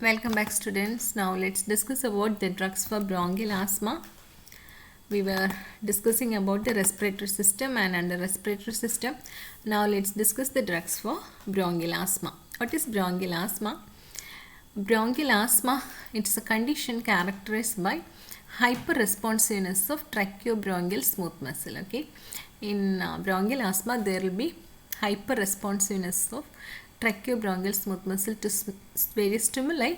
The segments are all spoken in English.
Welcome back, students. Now let's discuss about the drugs for bronchial asthma. We were discussing about the respiratory system and under respiratory system. Now let's discuss the drugs for bronchial asthma. What is bronchial asthma? Bronchial asthma, it's a condition characterized by hyperresponsiveness of tracheobronchial smooth muscle. Okay, in bronchial asthma there will be hyperresponsiveness of tracheobronchial smooth muscle to various stimuli,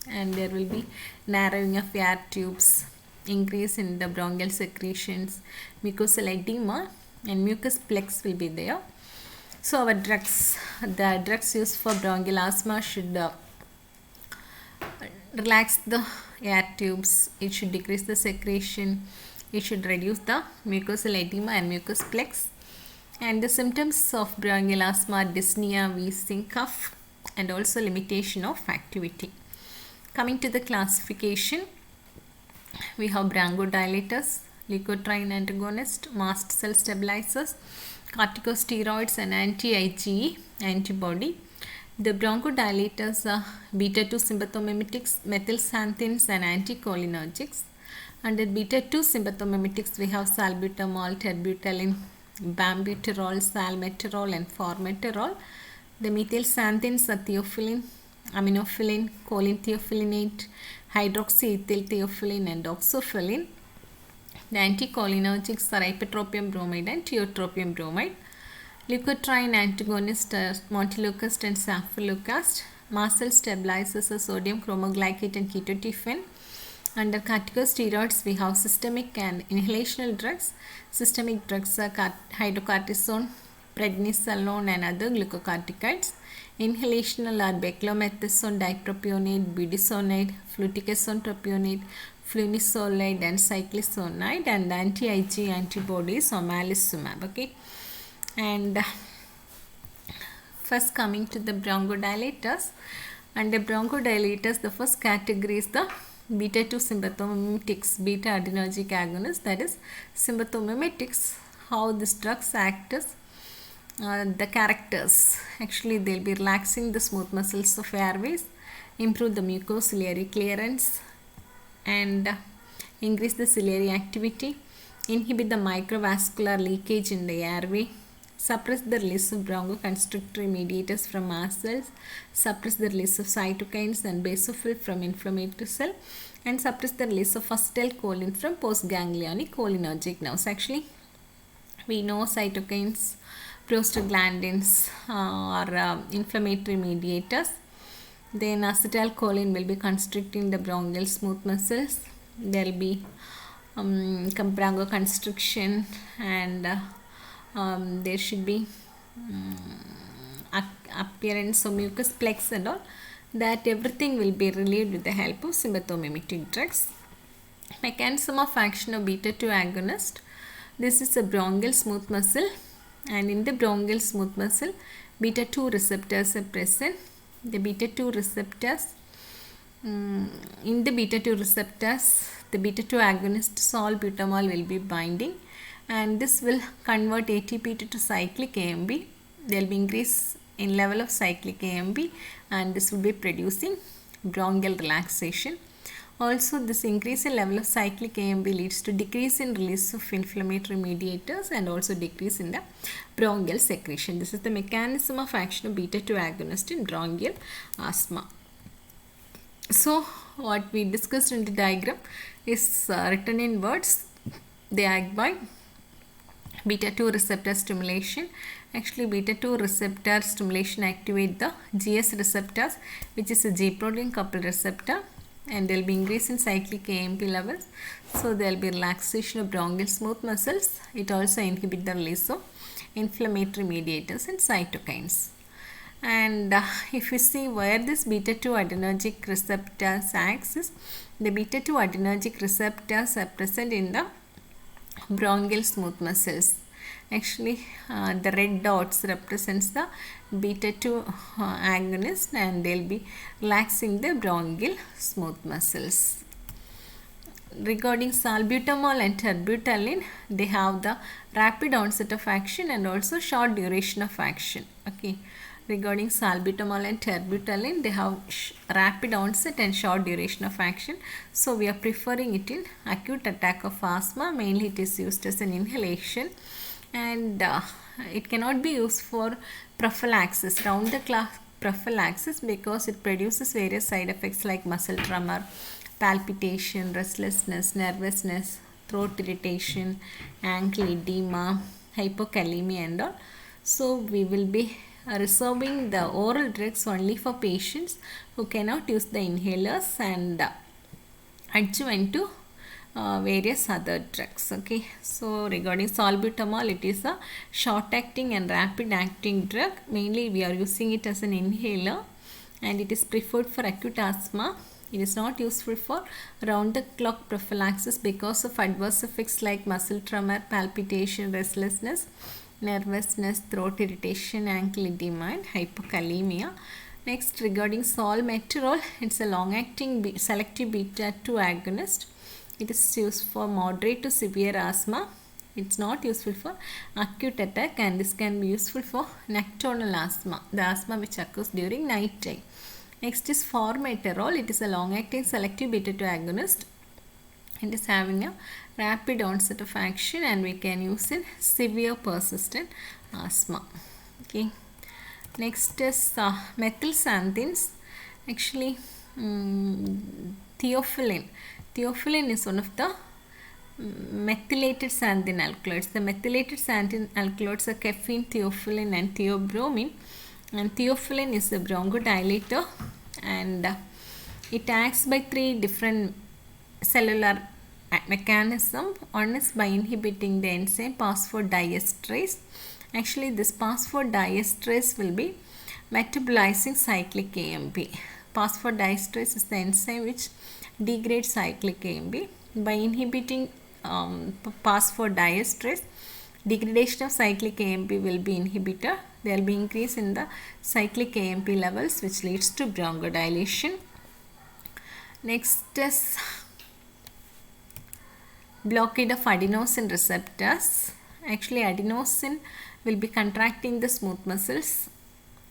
and there will be narrowing of air tubes, increase in the bronchial secretions, mucosal edema, and mucus plex will be there. So our drugs, the drugs used for bronchial asthma should relax the air tubes, it should decrease the secretion, it should reduce the mucosal edema and mucus plex. And the symptoms of bronchial asthma are dyspnea, wheezing, cough, and also limitation of activity. Coming to the classification, we have bronchodilators, leukotriene antagonist, mast cell stabilizers, corticosteroids, and anti-IgE antibody. The bronchodilators are beta-2 sympathomimetics, methylxanthines, and anticholinergics. Under beta-2 sympathomimetics, we have salbutamol, terbutaline, bambuterol, salmeterol, and formoterol. The methylxanthines are theophylline, aminophylline, choline theophylinate, hydroxyethyl theophylline, and oxophylline. The anticholinergics are ipratropium bromide and tiotropium bromide. Leukotriene antagonists are montelukast and samfelukast. Mast cell stabilizers are sodium chromoglycate and ketotifen. Under corticosteroids, we have systemic and inhalational drugs. Systemic drugs are hydrocortisone, prednisolone, and other glucocorticoids. Inhalational are beclomethasone dipropionate, budesonide, fluticasone propionate, flunisolide, and cyclisonide. And anti-IgE antibodies omalizumab. Okay, and first coming to the bronchodilators. Under bronchodilators, the first category is the beta-2 sympathomimetics, beta adrenergic agonist, that is sympathomimetics. How these drugs act is the characters. Actually, they'll be relaxing the smooth muscles of airways, improve the mucociliary clearance, and increase the ciliary activity, inhibit the microvascular leakage in the airway, suppress the release of bronchoconstrictory mediators from mast cells, suppress the release of cytokines and basophil from inflammatory cell, and suppress the release of acetylcholine from postganglionic cholinergic nerves. Actually, we know cytokines, prostaglandins are inflammatory mediators. Then acetylcholine will be constricting the bronchial smooth muscles. There will be bronchoconstriction, and there should be appearance of mucus plex and all. That everything will be relieved with the help of sympathomimetic drugs. Mechanism of action of beta-2 agonist. This is a bronchial smooth muscle, and in the bronchial smooth muscle, beta-2 receptors are present. The beta-2 receptors, in the beta-2 receptors, the beta-2 agonist salbutamol will be binding, and this will convert ATP to cyclic AMP. There will be increase in level of cyclic AMP, and this will be producing bronchial relaxation. Also, this increase in level of cyclic AMP leads to decrease in release of inflammatory mediators and also decrease in the bronchial secretion. This is the mechanism of action of beta-2 agonist in bronchial asthma. So, what we discussed in the diagram is written in words. They act by beta-2 receptor stimulation. Actually, beta-2 receptor stimulation activate the GS receptors, which is a G protein coupled receptor, and there will be increase in cyclic AMP levels. So, there will be relaxation of bronchial smooth muscles. It also inhibits the release of inflammatory mediators and cytokines. And if you see where this beta-2 adrenergic receptors acts is, the beta-2 adrenergic receptors are present in the bronchial smooth muscles. Actually, the red dots represents the beta-2 agonist, and they'll be relaxing the bronchial smooth muscles. Regarding salbutamol and terbutaline, they have the rapid onset of action and also short duration of action. Okay, regarding salbutamol and terbutaline, they have rapid onset and short duration of action. So we are preferring it in acute attack of asthma. Mainly it is used as an inhalation, and it cannot be used for prophylaxis, round the clock prophylaxis, because it produces various side effects like muscle tremor, palpitation, restlessness, nervousness, throat irritation, ankle edema, hypokalemia and all. So we will be reserving the oral drugs only for patients who cannot use the inhalers, and adjuvant to various other drugs. Okay, so regarding salbutamol, it is a short acting and rapid acting drug. Mainly we are using it as an inhaler, and it is preferred for acute asthma. It is not useful for round the clock prophylaxis because of adverse effects like muscle tremor, palpitation, restlessness, nervousness, throat irritation, ankle edema and hypokalemia. Next, regarding salmeterol, it's a long-acting selective beta-2 agonist. It is used for moderate to severe asthma. It's not useful for acute attack, and this can be useful for nocturnal asthma, the asthma which occurs during night time. Next is formoterol. It is a long-acting selective beta-2 agonist. It is having a rapid onset of action, and we can use in severe persistent asthma. Okay. Next is methylxanthines. Actually, theophylline. Theophylline is one of the methylated xanthine alkaloids. The methylated xanthine alkaloids are caffeine, theophylline and theobromine. And theophylline is a bronchodilator, and it acts by three different cellular mechanism. One is by inhibiting the enzyme phosphodiesterase. Actually, this phosphodiesterase will be metabolizing cyclic AMP. Phosphodiesterase is the enzyme which degrades cyclic AMP. By inhibiting phosphodiesterase, degradation of cyclic AMP will be inhibited. There will be increase in the cyclic AMP levels, which leads to bronchodilation. Next is blockade of adenosine receptors. Actually, adenosine will be contracting the smooth muscles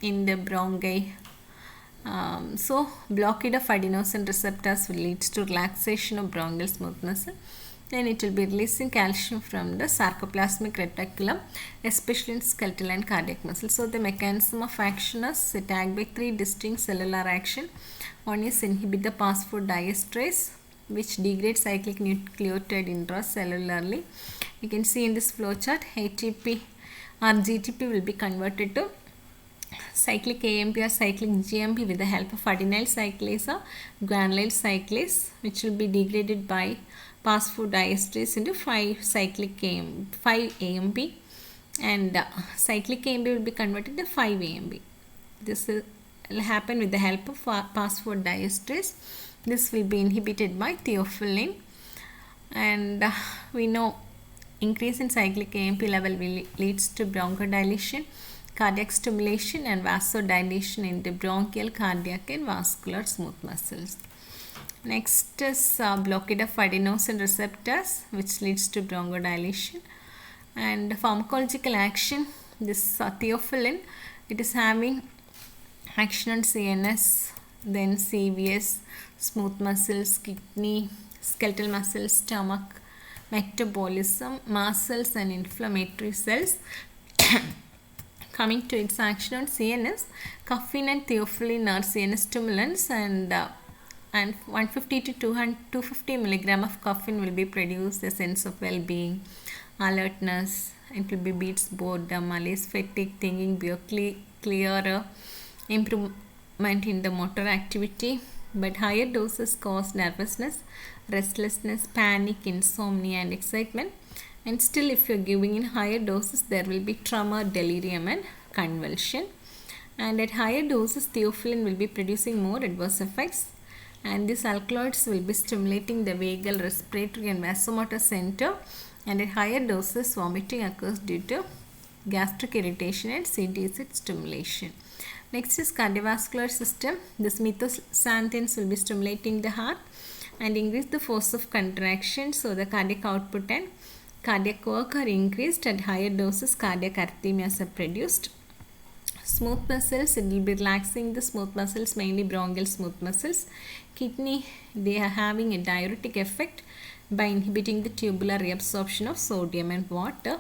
in the bronchi. So blockade of adenosine receptors will lead to relaxation of bronchial smooth muscle. Then it will be releasing calcium from the sarcoplasmic reticulum, especially in skeletal and cardiac muscles. So the mechanism of action is attacked by three distinct cellular action. One is inhibit the phosphodiesterase, which degrades cyclic nucleotide intracellularly. You can see in this flowchart, ATP or GTP will be converted to cyclic AMP or cyclic GMP with the help of adenyl cyclase or guanylyl cyclase, which will be degraded by phosphodiesterase into 5 AMP, and cyclic AMP will be converted to 5 AMP. This will happen with the help of phosphodiesterase. This will be inhibited by theophylline, and we know increase in cyclic AMP level will leads to bronchodilation, cardiac stimulation and vasodilation in the bronchial, cardiac and vascular smooth muscles. Next is blockade of adenosine receptors, which leads to bronchodilation. And pharmacological action, this theophylline, it is having action on CNS, then CVS, smooth muscles, kidney, skeletal muscles, stomach, metabolism, mast cells and inflammatory cells. Coming to its action on CNS, caffeine and theophylline are CNS stimulants, and 150 to 250 milligram of caffeine will be produced, a sense of well-being, alertness. It will be beats boredom, malaise, fatigue, thinking, clearer, improvement in the motor activity. But higher doses cause nervousness, restlessness, panic, insomnia and excitement. And still, if you are giving in higher doses, there will be tremor, delirium and convulsion. And at higher doses, theophylline will be producing more adverse effects. And these alkaloids will be stimulating the vagal, respiratory and vasomotor center. And at higher doses, vomiting occurs due to gastric irritation and CT stimulation. Next is cardiovascular system. This methylxanthines will be stimulating the heart and increase the force of contraction. So the cardiac output and cardiac work are increased. At higher doses, cardiac arrhythmias are produced. Smooth muscles, it will be relaxing the smooth muscles, mainly bronchial smooth muscles. Kidney, they are having a diuretic effect by inhibiting the tubular reabsorption of sodium and water.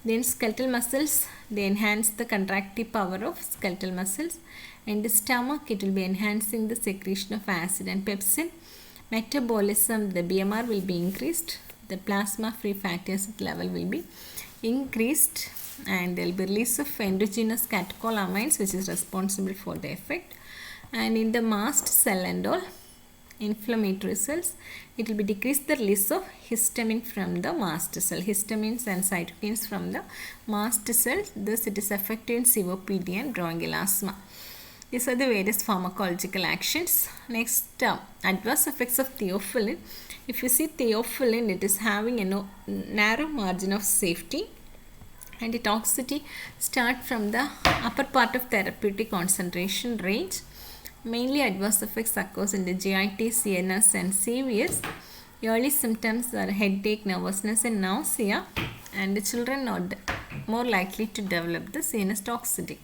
Then skeletal muscles, they enhance the contractive power of skeletal muscles. And the stomach, it will be enhancing the secretion of acid and pepsin. Metabolism, the BMR will be increased. The plasma free fatty acid level will be increased, and there will be release of endogenous catecholamines, which is responsible for the effect. And in the mast cell and all inflammatory cells, it will be decrease the release of histamine from the mast cell, histamines and cytokines from the mast cell. Thus it is effective in COPD and bronchial asthma. These are the various pharmacological actions. Next, adverse effects of theophylline. If you see theophylline, it is having a narrow margin of safety, and the toxicity start from the upper part of therapeutic concentration range. Mainly adverse effects occurs in the GIT, CNS and CVS. Early symptoms are headache, nervousness and nausea, and the children are more likely to develop the CNS toxicity.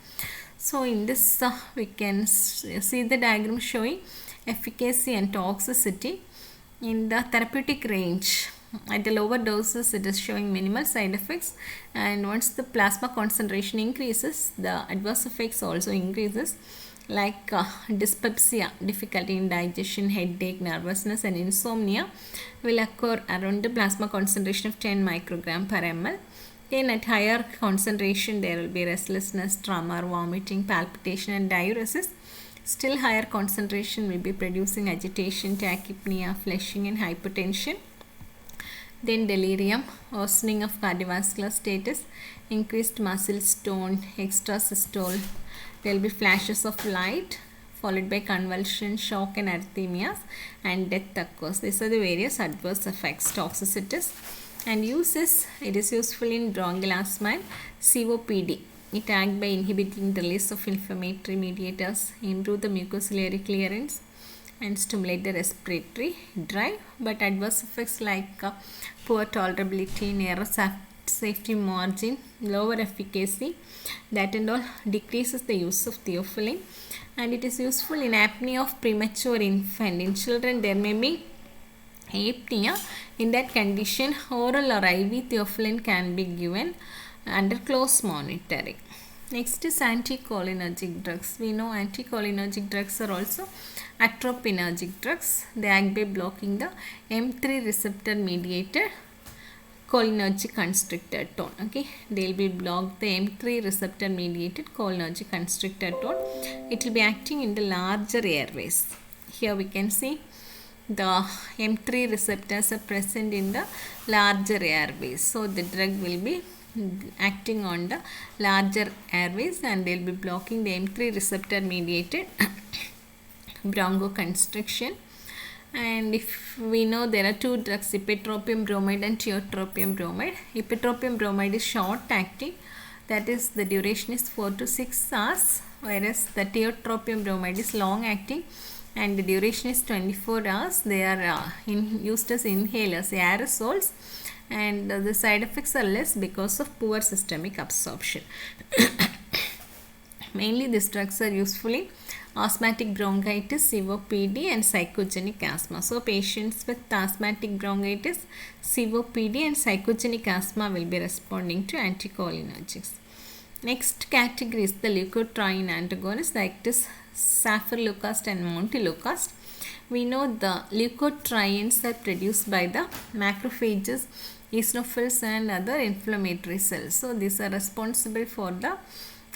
So in this we can see the diagram showing efficacy and toxicity in the therapeutic range. At the lower doses, it is showing minimal side effects, and once the plasma concentration increases, the adverse effects also increases, like dyspepsia, difficulty in digestion, headache, nervousness and insomnia will occur around the plasma concentration of 10 microgram per ml. Then at higher concentration, there will be restlessness, tremor, vomiting, palpitation and diuresis. Still higher concentration will be producing agitation, tachypnea, flushing and hypertension. Then delirium, worsening of cardiovascular status, increased muscle tone, extrasystole. There will be flashes of light followed by convulsion, shock and arrhythmias, and death occurs. These are the various adverse effects, toxicities. And uses, it is useful in bronchial asthma and COPD. It acts by inhibiting the release of inflammatory mediators, improve the mucociliary clearance and stimulate the respiratory drive. But adverse effects like poor tolerability, narrow safety margin, lower efficacy, that and all decreases the use of theophylline. And it is useful in apnea of premature infant. In children, there may be apnea. In that condition, oral or IV theophylline can be given under close monitoring. Next is anticholinergic drugs. We know anticholinergic drugs are also atropinergic drugs. They act by blocking the M3 receptor mediated cholinergic constrictor tone. Okay, they will be block the M3 receptor mediated cholinergic constrictor tone. It will be acting in the larger airways. Here we can see the M3 receptors are present in the larger airways. So the drug will be acting on the larger airways, and they will be blocking the M3 receptor mediated bronchoconstriction. And if we know, there are two drugs, ipratropium bromide and tiotropium bromide. Ipratropium bromide is short acting, that is the duration is 4 to 6 hours, whereas the tiotropium bromide is long acting and the duration is 24 hours. They are used as inhalers, aerosols, and the side effects are less because of poor systemic absorption. Mainly these drugs are useful in asthmatic bronchitis, COPD and psychogenic asthma. So patients with asthmatic bronchitis, COPD and psychogenic asthma will be responding to anticholinergics. Next category is the leukotriene antagonists, like this saferleucast and montelukast. We know the leukotrienes are produced by the macrophages, eosinophils and other inflammatory cells. So these are responsible for the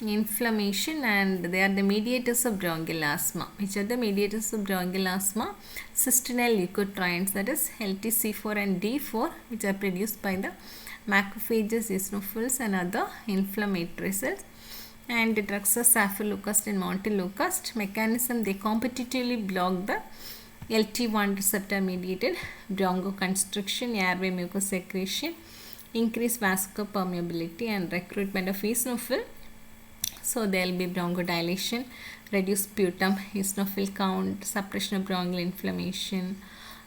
inflammation, and they are the mediators of bronchial asthma. Which are the mediators of bronchial asthma? Cystinoid leukotrienes, that is LTC4 and D4, which are produced by the macrophages, eosinophils and other inflammatory cells. And the drugs are saferleucast and montelukast. Mechanism, they competitively block the LT1 receptor mediated bronchoconstriction, airway mucus secretion, increase vascular permeability and recruitment of eosinophil. So there will be bronchodilation, reduce sputum, eosinophil count, suppression of bronchial inflammation,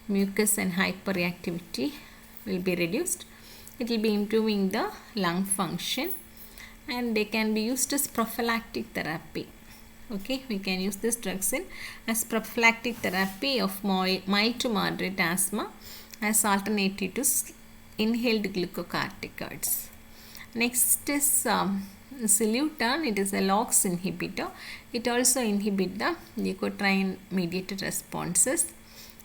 mucus and hyperreactivity will be reduced. It will be improving the lung function. and they can be used as prophylactic therapy. Okay, we can use this drugs in as prophylactic therapy of mild to moderate asthma as alternative to inhaled glucocorticoids. Next is Silutan. It is a LOX inhibitor. It also inhibits the leukotriene mediated responses.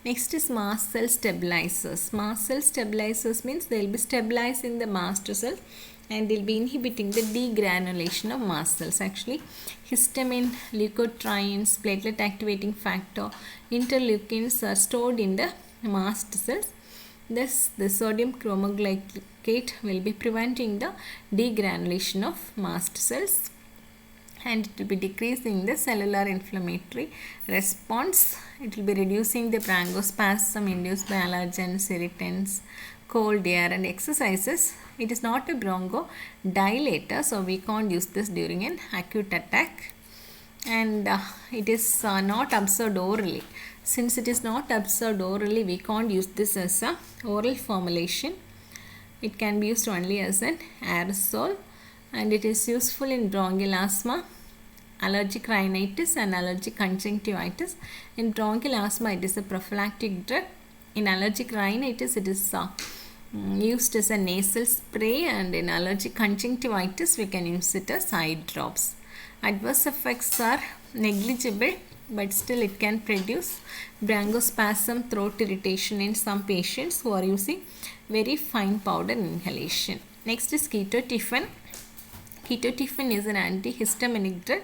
Next is mast cell stabilizers. Mast cell stabilizers means they will be stabilizing the mast cell and they will be inhibiting the degranulation of mast cells. Actually, histamine, leukotrienes, platelet activating factor, interleukins are stored in the mast cells. Thus, the sodium chromoglycate will be preventing the degranulation of mast cells, and it will be decreasing the cellular inflammatory response. It will be reducing the bronchospasm induced by allergens, irritants, cold air and exercises. It is not a bronchodilator, so we can't use this during an acute attack, and it is not absorbed orally. Since it is not absorbed orally, we can't use this as a oral formulation. It can be used only as an aerosol, and it is useful in bronchial asthma, allergic rhinitis and allergic conjunctivitis. In bronchial asthma, it is a prophylactic drug. In allergic rhinitis, it is used as a nasal spray, and in allergic conjunctivitis, we can use it as eye drops. Adverse effects are negligible, but still it can produce bronchospasm, throat irritation in some patients who are using very fine powder inhalation. Next is ketotifen. Ketotifen is an antihistaminic drug,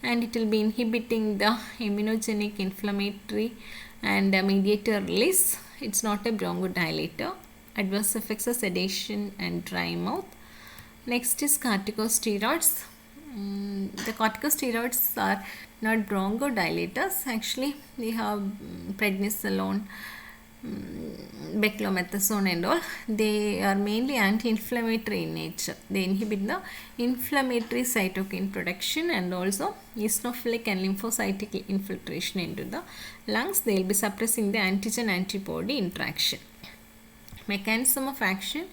and it will be inhibiting the immunogenic inflammatory and mediator release. It's not a bronchodilator. Adverse effects are sedation and dry mouth. Next is corticosteroids. The corticosteroids are not bronchodilators. Actually, we have prednisolone, beclomethasone and all. They are mainly anti-inflammatory in nature. They inhibit the inflammatory cytokine production and also eosinophilic and lymphocytic infiltration into the lungs. They will be suppressing the antigen-antibody interaction. Mechanism of action.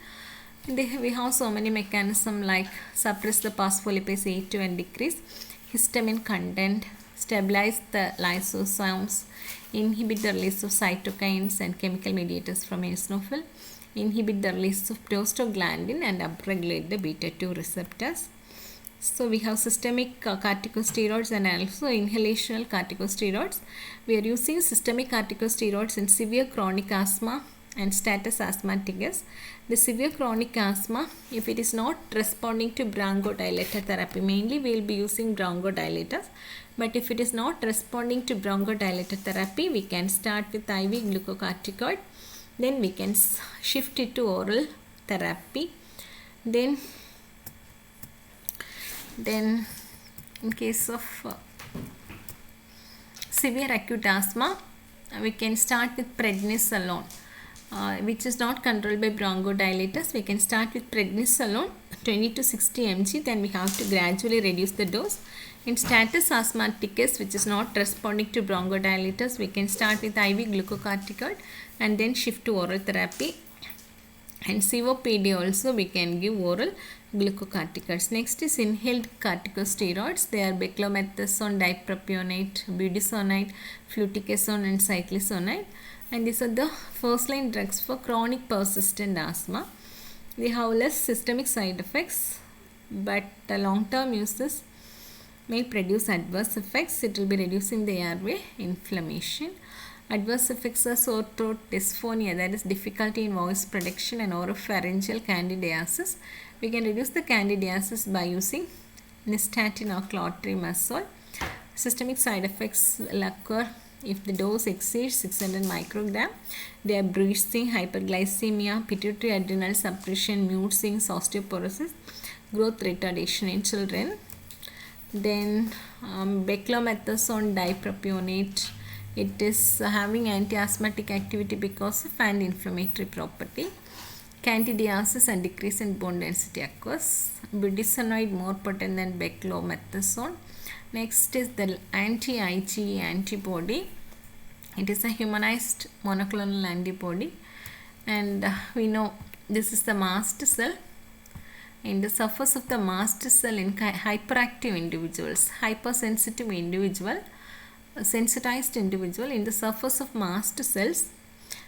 We have so many mechanisms like suppress the phospholipase A2 and decrease histamine content, stabilize the lysosomes, inhibit the release of cytokines and chemical mediators from eosinophil, inhibit the release of prostaglandin and upregulate the beta-2 receptors. So we have systemic corticosteroids and also inhalational corticosteroids. We are using systemic corticosteroids in severe chronic asthma and status asthmaticus. The severe chronic asthma, if it is not responding to bronchodilator therapy, mainly we will be using bronchodilators. But if it is not responding to bronchodilator therapy, we can start with IV glucocorticoid. Then we can shift it to oral therapy. Then in case of severe acute asthma, we can start with prednisolone. Which is not controlled by bronchodilators. We can start with prednisolone 20 to 60 mg, then we have to gradually reduce the dose. In status asthmaticus, which is not responding to bronchodilators, we can start with IV glucocorticoid and then shift to oral therapy. And COPD also we can give oral glucocorticoids. Next is inhaled corticosteroids. They are beclomethasone, dipropionate, budesonide, fluticasone and cyclisonide. And these are the first line drugs for chronic persistent asthma. They have less systemic side effects, but the long term uses may produce adverse effects. It will be reducing the airway inflammation. Adverse effects are sore throat, dysphonia, that is difficulty in voice production, and oropharyngeal candidiasis. We can reduce the candidiasis by using nystatin or clotrimazole. Systemic side effects will occur if the dose exceeds 600 microgram. They are bruising, hyperglycemia, pituitary adrenal suppression, mood swings, osteoporosis, growth retardation in children. Then beclomethasone dipropionate. It is having anti-asthmatic activity because of anti-inflammatory property. Candidiasis and decrease in bone density occurs. Budesonide more potent than beclomethasone. Next is the anti-IgE antibody. It is a humanized monoclonal antibody, and we know this is the mast cell. in the surface of the mast cell in hyperactive individuals, hypersensitive individual, sensitized individual, in the surface of mast cells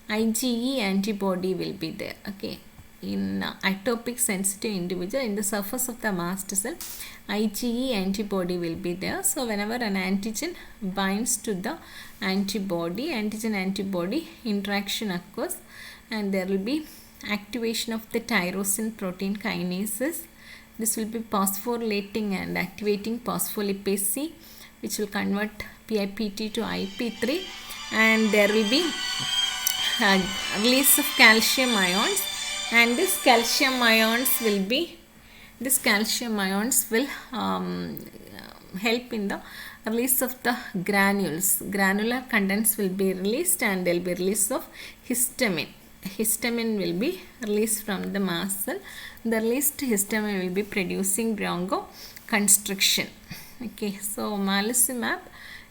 IgE antibody will be there. Okay, in atopic sensitive individual, in the surface of the mast cell IgE antibody will be there. So whenever an antigen binds to the antibody, antigen antibody interaction occurs, and there will be activation of the tyrosine protein kinases. This will be phosphorylating and activating phospholipase C, which will convert PIPT to IP3, and there will be release of calcium ions, and this calcium ions will help in the release of the granules. Granular contents will be released, and there will be release of histamine. Histamine will be released from the mast cell. The released histamine will be producing bronchoconstriction. Okay, so omalizumab,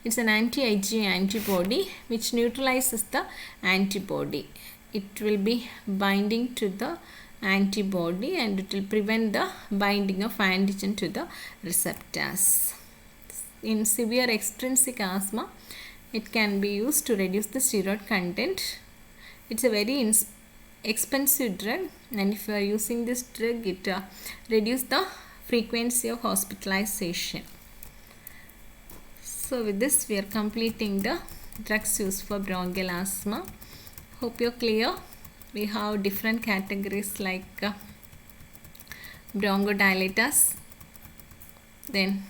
it's an anti-IgE antibody which neutralizes the antibody. It will be binding to the antibody, and it will prevent the binding of antigen to the receptors. In severe extrinsic asthma, it can be used to reduce the steroid content. It's a very expensive drug, and if you are using this drug, it reduces the frequency of hospitalization. So with this, we are completing the drugs used for bronchial asthma. Hope you're clear. We have different categories like bronchodilators, then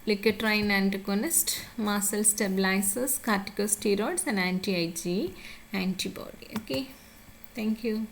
leukotriene antagonist, mast cell stabilizers, corticosteroids, and anti-IgE antibody. Okay, thank you.